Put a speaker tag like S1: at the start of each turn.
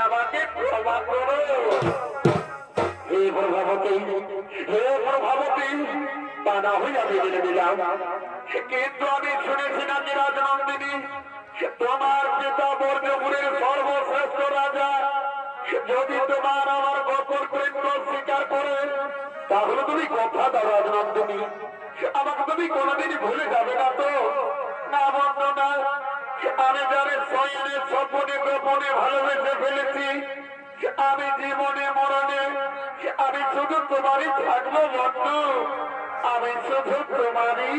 S1: আমাকে ক্ষমা করো। হে প্রভাবতী, হে প্রভাবতী, বাধা হইয়া বেরিয়ে দিলাম। কিন্তু আমি শুনেছি নাকি রাজনন্দিনী তোমার পিতা বর্জপুরের সর্বশ্রেষ্ঠ রাজা, যদি তোমার আমার গোপন কৃত্য স্বীকার করে তাহলে তুমি কথা দাও রাজনন্দিনী, আমাকে তুমি কোনোদিন ভুলে যাবে না তো? না বন্ধু না, আমি যারে শয়নে স্বপনে গোপনে ভালোবেসে ফেলেছি, আমি জীবনে মরণে আমি শুধু তোমারই থাকবো বন্ধু, আমি শুধু তোমারই।